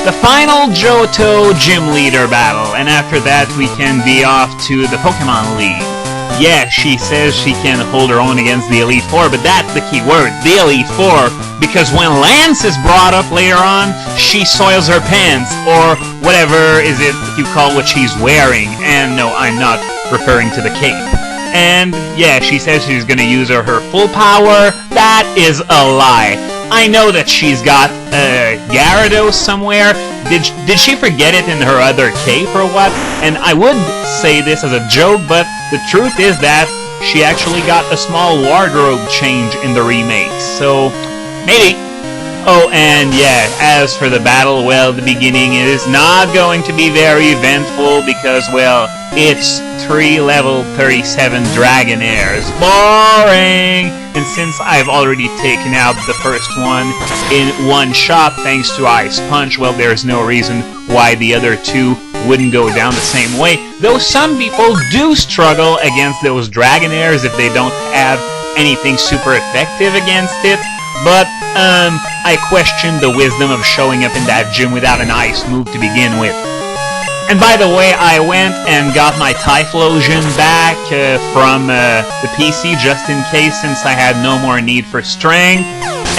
the final Johto gym leader battle, and after that we can be off to the Pokemon League. Yeah, she says she can hold her own against the Elite Four, but that's the key word, the Elite Four, because when Lance is brought up later on, she soils her pants, or whatever is it you call what she's wearing, and no, I'm not referring to the cape. And yeah, she says she's gonna use her full power. That is a lie. I know that she's got Gyarados somewhere. Did she forget it in her other cape or what? And I would say this as a joke, but the truth is that she actually got a small wardrobe change in the remake. So, maybe. Oh, and yeah, as for the battle, well, the beginning is not going to be very eventful because, well, it's 3 level 37 Dragonairs. Boring! And since I've already taken out the first one in one shot thanks to Ice Punch, well, there's no reason why the other two wouldn't go down the same way. Though some people do struggle against those Dragonairs if they don't have anything super effective against it. But, I question the wisdom of showing up in that gym without an ice move to begin with. And by the way, I went and got my Typhlosion back from the PC just in case, since I had no more need for strength.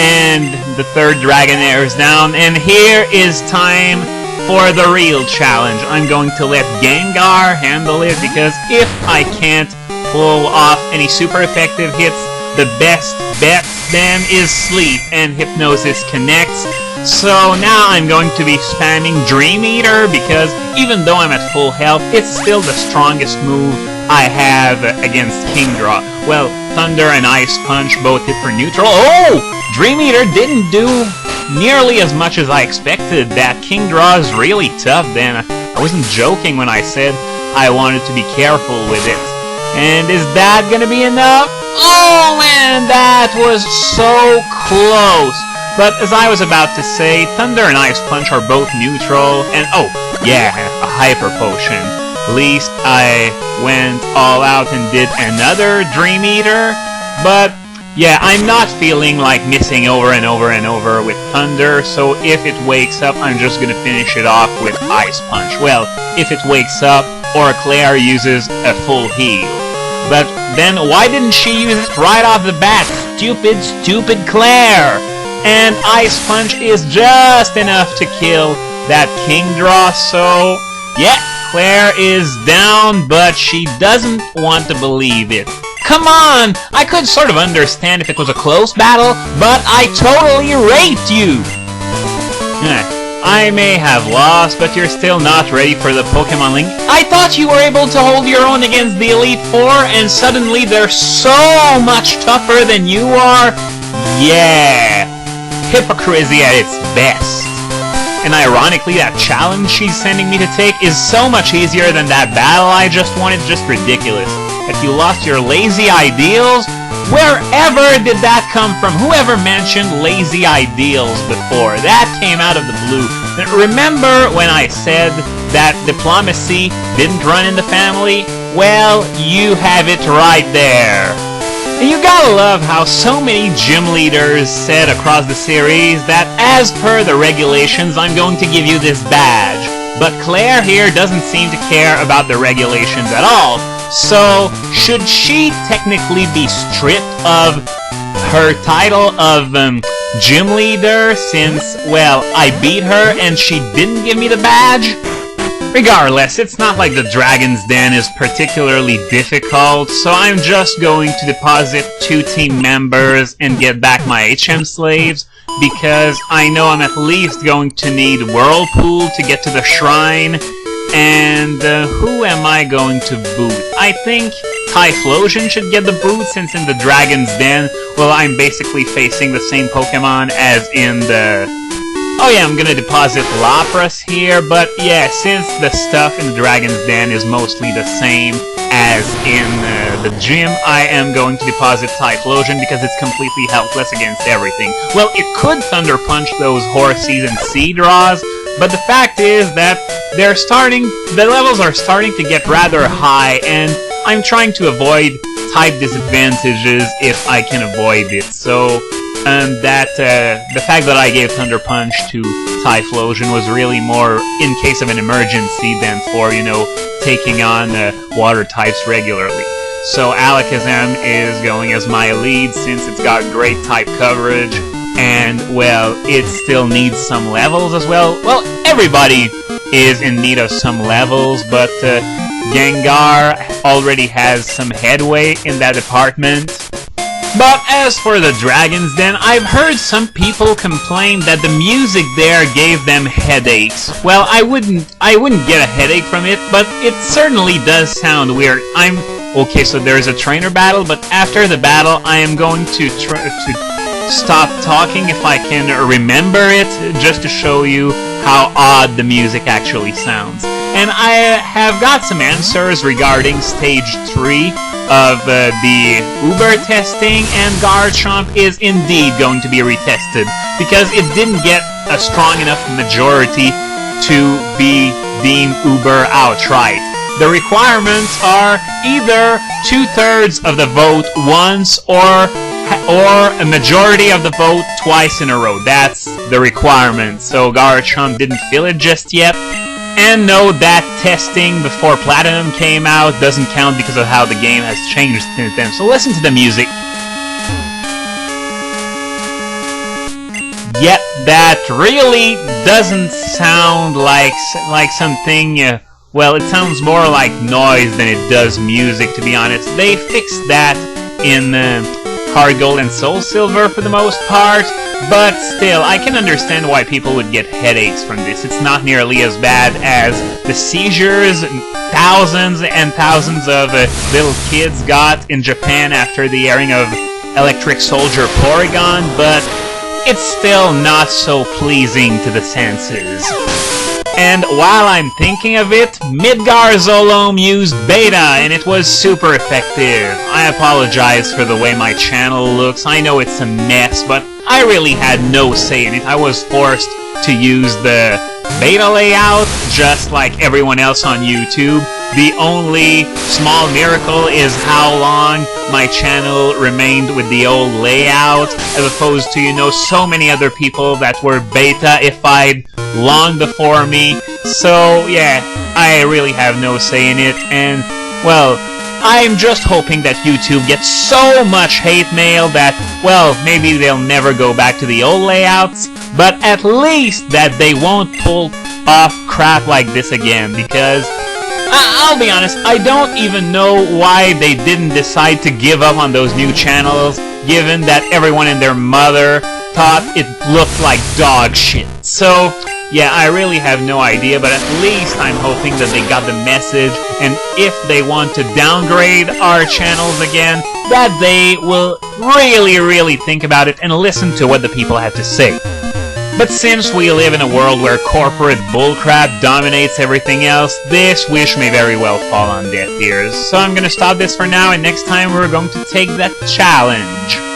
And the third Dragonair is down, and here is time for the real challenge. I'm going to let Gengar handle it, because if I can't pull off any super effective hits, the best bet then is Sleep, and Hypnosis connects. So now I'm going to be spamming Dream Eater, because even though I'm at full health, it's still the strongest move I have against Kingdra. Well, Thunder and Ice Punch both hit for neutral. Oh! Dream Eater didn't do nearly as much as I expected. That Kingdra is really tough then. I wasn't joking when I said I wanted to be careful with it. And is that gonna be enough? Oh man, that was so close! But as I was about to say, Thunder and Ice Punch are both neutral, and oh, yeah, a Hyper Potion. At least I went all out and did another Dream Eater, but yeah, I'm not feeling like missing over and over and over with Thunder, so if it wakes up, I'm just gonna finish it off with Ice Punch. Well, if it wakes up, or Clair uses a full heal. But then why didn't she use it right off the bat? Stupid, stupid Clair! And Ice Punch is just enough to kill that Kingdra, so yeah, Clair is down, but she doesn't want to believe it. Come on! I could sort of understand if it was a close battle, but I totally raped you! I may have lost, but you're still not ready for the Pokemon League. I thought you were able to hold your own against the Elite Four, and suddenly they're so much tougher than you are? Yeah! Hypocrisy at its best. And ironically, that challenge she's sending me to take is so much easier than that battle I just won. It's just ridiculous. If you lost your lazy ideals, wherever did that come from? Whoever mentioned lazy ideals before? That came out of the blue. Remember when I said that diplomacy didn't run in the family? Well, you have it right there. And you gotta love how so many gym leaders said across the series that as per the regulations, I'm going to give you this badge. But Clair here doesn't seem to care about the regulations at all. So, should she technically be stripped of her title of gym leader since, well, I beat her and she didn't give me the badge? Regardless, it's not like the Dragon's Den is particularly difficult, so I'm just going to deposit 2 team members and get back my HM slaves, because I know I'm at least going to need Whirlpool to get to the shrine. And who am I going to boot? I think Typhlosion should get the boot, since in the Dragon's Den, well, I'm basically facing the same Pokemon as in the... Oh yeah, I'm gonna deposit Lapras here, but yeah, since the stuff in the Dragon's Den is mostly the same as in the gym, I am going to deposit Typhlosion because it's completely helpless against everything. Well, it could Thunder Punch those Horseys and Seadraws, but the fact is that the levels are starting to get rather high, and I'm trying to avoid type disadvantages if I can avoid it. So, that the fact that I gave Thunder Punch to Typhlosion was really more in case of an emergency than for, you know, taking on water types regularly. So Alakazam is going as my lead since it's got great type coverage, and, well, it still needs some levels as well. Well, everybody is in need of some levels, but Gengar already has some headway in that department. But as for the Dragon's Den, I've heard some people complain that the music there gave them headaches. Well, I wouldn't get a headache from it, but it certainly does sound weird. Okay, so there's a trainer battle, but after the battle, I am going to stop talking if I can remember it, just to show you how odd the music actually sounds. And I have got some answers regarding Stage 3 of the Uber testing, and Garchomp is indeed going to be retested, because it didn't get a strong enough majority to be deemed Uber outright. The requirements are either 2/3 of the vote once or a majority of the vote twice in a row. That's the requirement. So Garchomp didn't feel it just yet. And no, that testing before Platinum came out doesn't count because of how the game has changed since then. So listen to the music. Yep, that really doesn't sound like something... well, it sounds more like noise than it does music, to be honest. They fixed that in Heart Gold and Soul Silver for the most part, but still, I can understand why people would get headaches from this. It's not nearly as bad as the seizures thousands and thousands of little kids got in Japan after the airing of Electric Soldier Porygon, but it's still not so pleasing to the senses. And while I'm thinking of it, Midgar Zolom used beta, and it was super effective. I apologize for the way my channel looks. I know it's a mess, but I really had no say in it. I was forced to use the beta layout, just like everyone else on YouTube. The only small miracle is how long my channel remained with the old layout, as opposed to, you know, so many other people that were beta-ified long before me. So, yeah, I really have no say in it, and, well, I'm just hoping that YouTube gets so much hate mail that, well, maybe they'll never go back to the old layouts, but at least that they won't pull off crap like this again, because I'll be honest, I don't even know why they didn't decide to give up on those new channels, given that everyone and their mother thought it looked like dog shit. So, yeah, I really have no idea, but at least I'm hoping that they got the message, and if they want to downgrade our channels again, that they will really think about it and listen to what the people have to say. But since we live in a world where corporate bullcrap dominates everything else, this wish may very well fall on deaf ears. So I'm gonna stop this for now, and next time we're going to take that challenge.